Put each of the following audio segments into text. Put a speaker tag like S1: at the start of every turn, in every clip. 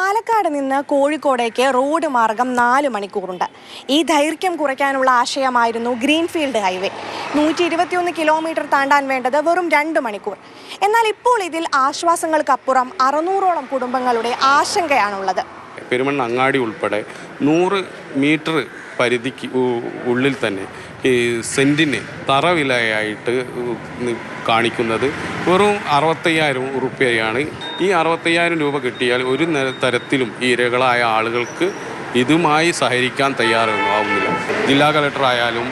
S1: പാലക്കാട് നിന്ന് കോഴിക്കോടേക്ക് റോഡ് മാർഗം 4 മണിക്കൂറുണ്ട്. ഈ ദൈർഘ്യം കുറയ്ക്കാനുള്ള ആശയമായിരുന്നു ഗ്രീൻഫീൽഡ് ഹൈവേ. 121 കിലോമീറ്റർ താണ്ടാൻ വേണ്ടത് വെറും 2 മണിക്കൂർ. എന്നാൽ ഇപ്പോൾ ഇതിൽ ആശ്വാസങ്ങൾക്കപ്പുറം 600ഓളം കുടുംബങ്ങളുടെ ആശങ്കയാണുള്ളത്.
S2: പെരുമണ്ണ അങ്ങാടി ഉൾപ്പെടെ 100 മീറ്റർ പരിധിക്ക് ഉള്ളിൽ തന്നെ ഈ സെൻറ്റിന് തറവിലയായിട്ട് കാണിക്കുന്നത് വെറും 65,000 രൂപയാണ്. ഈ 65,000 രൂപ കിട്ടിയാൽ ഒരു തരത്തിലും ഈ ഇരകളായ ആളുകൾക്ക് ഇതുമായി സഹകരിക്കാൻ തയ്യാറാവുന്നില്ല. ജില്ലാ കളക്ടറായാലും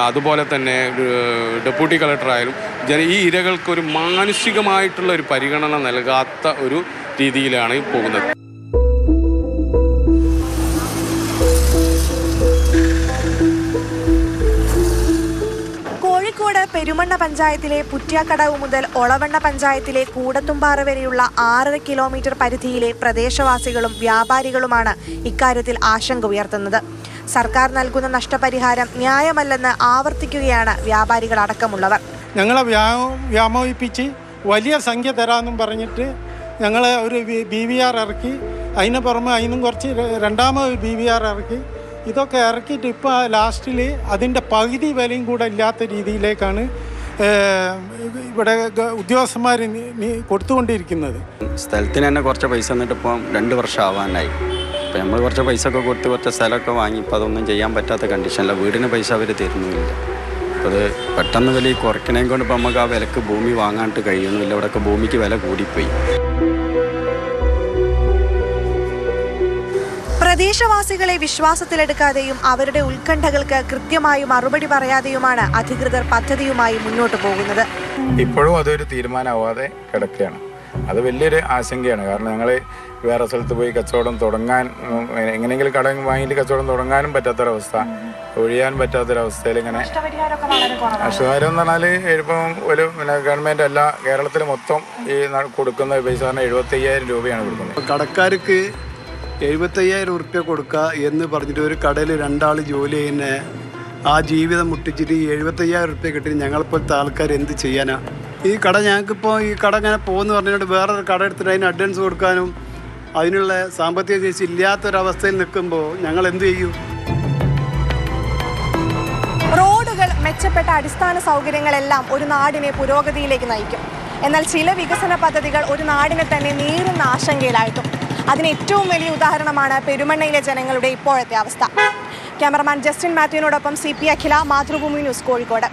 S2: അതുപോലെ തന്നെ ഡെപ്യൂട്ടി കളക്ടറായാലും ഈ ഇരകൾക്ക് മാനസികമായിട്ടുള്ള ഒരു പരിഗണന നൽകാത്ത ഒരു രീതിയിലാണ് പോകുന്നത്.
S1: കോഴിക്കോട് പെരുമണ്ണ പഞ്ചായത്തിലെ പുറ്റ്യാക്കടവ് മുതൽ ഒളവണ്ണ പഞ്ചായത്തിലെ കൂടത്തുംപാറ വരെയുള്ള 6 കിലോമീറ്റർ പരിധിയിലെ പ്രദേശവാസികളും വ്യാപാരികളുമാണ് ഇക്കാര്യത്തിൽ ആശങ്ക ഉയർത്തുന്നത്. സർക്കാർ നൽകുന്ന നഷ്ടപരിഹാരം ന്യായമല്ലെന്ന് ആവർത്തിക്കുകയാണ് വ്യാപാരികൾ അടക്കമുള്ളവർ.
S3: ഞങ്ങളെ വ്യാമോഹിപ്പിച്ച് വലിയ സംഖ്യ തരാമെന്നും പറഞ്ഞിട്ട് ഞങ്ങൾ ഒരു BVR ഇറക്കി, അതിന് പുറമെ അതിനും കുറച്ച് രണ്ടാമത് BVR ഇറക്കി. ഇതൊക്കെ ഇറക്കിയിട്ട് ഇപ്പോൾ ലാസ്റ്റിൽ അതിൻ്റെ പകുതി വിലയും കൂടെ ഇല്ലാത്ത രീതിയിലേക്കാണ് ഇവിടെ ഉദ്യോഗസ്ഥന്മാർ കൊടുത്തുകൊണ്ടിരിക്കുന്നത്.
S4: സ്ഥലത്തിന് തന്നെ കുറച്ച് പൈസ എന്നിട്ട് ഇപ്പം 2 വർഷം ആവാനായി. ഇപ്പം നമ്മൾ കുറച്ച് പൈസ ഒക്കെ കൊടുത്ത് കുറച്ച് സ്ഥലമൊക്കെ വാങ്ങി ഇപ്പോൾ അതൊന്നും ചെയ്യാൻ പറ്റാത്ത കണ്ടീഷനില്ല. വീടിന് പൈസ അവർ തരുന്നുമില്ല. അപ്പോൾ അത് പെട്ടെന്ന് വില കുറയ്ക്കണേ കൊണ്ട് ഇപ്പം നമുക്ക് ആ വിലക്ക് ഭൂമി വാങ്ങാനായിട്ട് കഴിയുന്നില്ല. ഇവിടെയൊക്കെ ഭൂമിക്ക് വില കൂടിപ്പോയി.
S1: പ്രദേശവാസികളെ വിശ്വാസത്തിലെടുക്കാതെയും അവരുടെ ഉത്കണ്ഠകൾക്ക് കൃത്യമായി മറുപടി പറയാതെയുമാണ് അധികൃതർ പദ്ധതിയുമായി മുന്നോട്ട് പോകുന്നത്.
S5: ഇപ്പോഴും അതൊരു തീരുമാനമാവാതെ കിടക്കുകയാണ്. അത് വലിയൊരു ആശങ്കയാണ്. കാരണം ഞങ്ങൾ വേറെ സ്ഥലത്ത് പോയി കച്ചവടം തുടങ്ങാൻ, എങ്ങനെയെങ്കിലും കടം വാങ്ങിയിട്ട് കച്ചവടം തുടങ്ങാനും പറ്റാത്തൊരവസ്ഥ, ഒഴിയാൻ പറ്റാത്തൊരവസ്ഥയിൽ ഇങ്ങനെ നഷ്ടപരിഹാരം എന്ന് പറഞ്ഞാൽ ഇപ്പം ഒരു ഗവൺമെൻറ് അല്ല, കേരളത്തിൽ മൊത്തം ഈ കൊടുക്കുന്ന പൈസ പറഞ്ഞാൽ 75,000 രൂപയാണ് കൊടുക്കുന്നത്.
S6: കടക്കാർക്ക് 75,000 റുപ്യ കൊടുക്കുക എന്ന് പറഞ്ഞിട്ട് ഒരു കടയിൽ 2 ആൾ ജോലി ചെയ്യുന്ന ആ ജീവിതം മുട്ടിച്ചിട്ട് 75,000 റുപ്യ കിട്ടി ഞങ്ങളിപ്പോഴത്തെ ആൾക്കാർ എന്ത് ചെയ്യാനാ? ഈ കട ഞങ്ങൾക്കിപ്പോൾ ഈ കട ഇങ്ങനെ പോകുമെന്ന് പറഞ്ഞിട്ട് വേറൊരു കട എടുത്തിട്ട് അതിന് അഡ്വാൻസ് കൊടുക്കാനും അതിനുള്ള സാമ്പത്തിക ശേഷി ഇല്ലാത്തൊരവസ്ഥയിൽ നിൽക്കുമ്പോൾ ഞങ്ങൾ എന്ത് ചെയ്യും?
S1: റോഡുകൾ, മെച്ചപ്പെട്ട അടിസ്ഥാന സൗകര്യങ്ങളെല്ലാം ഒരു നാടിനെ പുരോഗതിയിലേക്ക് നയിക്കും. എന്നാൽ ചില വികസന പദ്ധതികൾ ഒരു നാടിനെ തന്നെ നേരിടുന്ന ആശങ്കയിലായിട്ടും. അതിന് ഏറ്റവും വലിയ ഉദാഹരണമാണ് പെരുമണ്ണയിലെ ജനങ്ങളുടെ ഇപ്പോഴത്തെ അവസ്ഥ. ക്യാമറമാൻ ജസ്റ്റിൻ മാത്യുവിനോടൊപ്പം CP അഖില, മാതൃഭൂമി ന്യൂസ്, കോഴിക്കോട്.